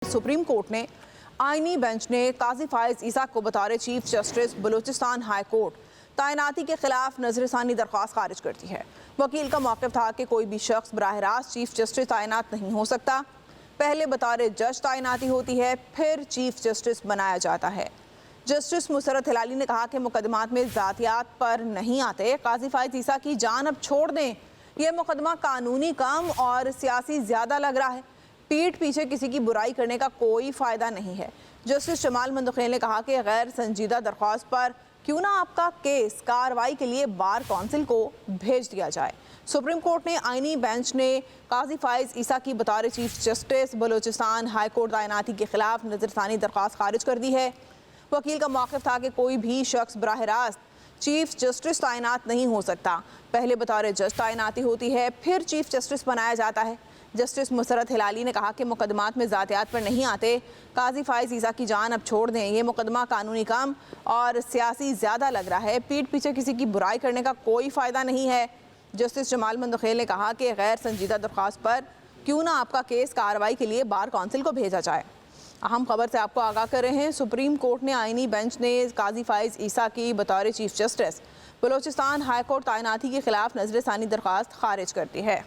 Supreme court ने आईनी bench ने काजी फाइज ईसा को बतौर chief justice Balochistan high court तैनाती के खिलाफ नजरसानी दरख्वास्त खारिज कर दी है। वकील का मौक़िफ़ था कि कोई भी शख्स बराह रास्त चीफ जस्टिस तैनात नहीं हो सकता। पहले बतौर जज तैनाती होती है, फिर चीफ जस्टिस बनाया जाता है। जस्टिस मुसरत हिलाली ने कहा कि मुकदमात में ज़ातियात पर नहीं आते। काजी फाइज ईसा की जान अब छोड़ दें, यह मुकदमा कानूनी कम और सियासी ज़्यादा लग रहा है। पीठ पीछे किसी की बुराई करने का कोई फ़ायदा नहीं है। जस्टिस जमाल मंदखेल ने कहा कि गैर संजीदा दरख्वास्त पर क्यों ना आपका केस कार्रवाई के लिए बार कौंसिल को भेज दिया जाए। सुप्रीम कोर्ट ने आईनी बेंच ने काजी फाइज ईसा की बतौर chief justice Balochistan high court तैनाती के खिलाफ नजरसानी दरख्वास्त खारिज कर दी है। वकील का मौक़िफ़ था कि कोई भी शख्स बराह रास्त चीफ जस्टिस तैनात नहीं हो सकता। पहले बतौर जज तैनाती होती है, फिर चीफ जस्टिस बनाया जाता है। जस्टिस मुसरत हिलाली ने कहा कि मुकदमात में ज़ातियात पर नहीं आते। काजी फाइज ईसा की जान अब छोड़ दें, ये मुकदमा कानूनी कम और सियासी ज़्यादा लग रहा है। पीठ पीछे किसी की बुराई करने का कोई फ़ायदा नहीं है। जस्टिस जमाल मंदखेल ने कहा कि गैर संजीदा दरख्वास्त पर क्यों ना आपका केस कार्रवाई के लिए बार कौंसिल को भेजा जाए। अहम खबर से आपको आगाह कर रहे हैं। सुप्रीम कोर्ट ने आईनी बेंच ने काजी फाइज ईसा की बतौर chief justice Balochistan high court तैनाती के खिलाफ नजरसानी दरख्वास्त खारिज कर दी है।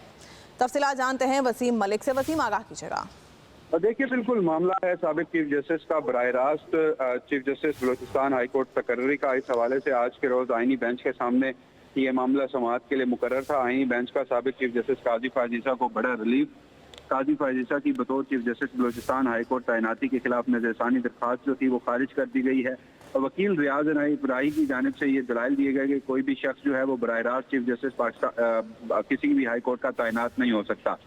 तफसीलात जानते हैं वसीम मलिक से। वसीम, आगाह कीजिएगा। देखिए, बिल्कुल मामला है साबिक चीफ जस्टिस का बराह रास्त chief justice Balochistan high court तकर्री का। इस हवाले से आज के रोज आईनी बेंच के सामने ये मामला समाअत के लिए मुकर्रर था। आईनी बेंच का साबिक चीफ जस्टिस काजी फाइज ईसा को बड़ा रिलीफ। काजी फाइज ईसा की बतौर chief justice Balochistan high court तैनाती के खिलाफ नजरसानी दरख्वास्त जो थी वो खारिज कर दी गई है। और वकील रियाज इब्राही की जानिब से ये दलाइल दिए गए कि कोई भी शख्स जो है वो बराह रास्त चीफ जस्टिस पाकिस्तान किसी भी हाई कोर्ट का तैनात नहीं हो सकता।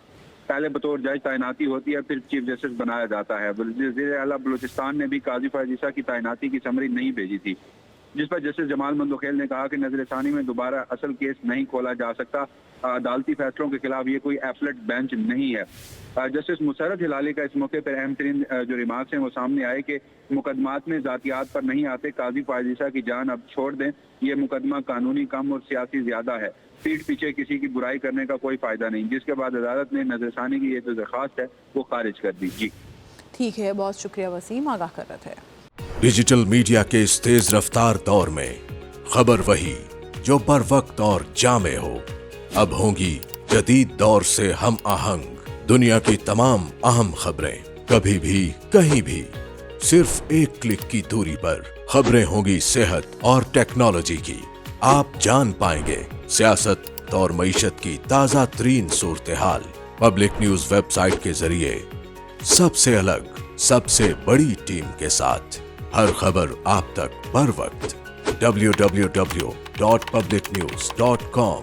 पहले बतौर जज तैनाती होती है, फिर चीफ जस्टिस बनाया जाता है। वज़ीर आला बलूचिस्तान ने भी काजी फाइज ईसा की तैनाती की समरी नहीं भेजी थी, जिस पर जस्टिस जमाल मंदखेल ने कहा कि नजरसानी में दोबारा असल केस नहीं खोला जा सकता। अदालती फैसलों के खिलाफ ये कोई एपलेट बेंच नहीं है। जस्टिस मुसरत हिलाली का इस मौके पर अहम तरीन जो रिमार्क्स हैं वो सामने आए कि मुकदमात में ज़ातियात पर नहीं आते। काजी फाइज ईसा की जान अब छोड़ दें, ये मुकदमा कानूनी कम और सियासी ज़्यादा है। पीठ पीछे किसी की बुराई करने का कोई फ़ायदा नहीं। जिसके बाद अदालत ने नजरसानी की ये जो दरख्वास्त है वो खारिज कर दी। जी ठीक है, बहुत शुक्रिया वसीम, आगाह कर रहे थे। डिजिटल मीडिया के इस तेज रफ्तार दौर में खबर वही जो बर वक्त और जामे हो। अब होंगी जदीद दौर से हम आहंग दुनिया की तमाम अहम खबरें, कभी भी कहीं भी, सिर्फ एक क्लिक की दूरी पर। खबरें होंगी सेहत और टेक्नोलॉजी की। आप जान पाएंगे सियासत और मईशत की ताजा तरीन सूरत हाल। पब्लिक न्यूज वेबसाइट के जरिए सबसे अलग, सबसे बड़ी टीम के साथ हर खबर आप तक बर वक्त। www.publicnews.com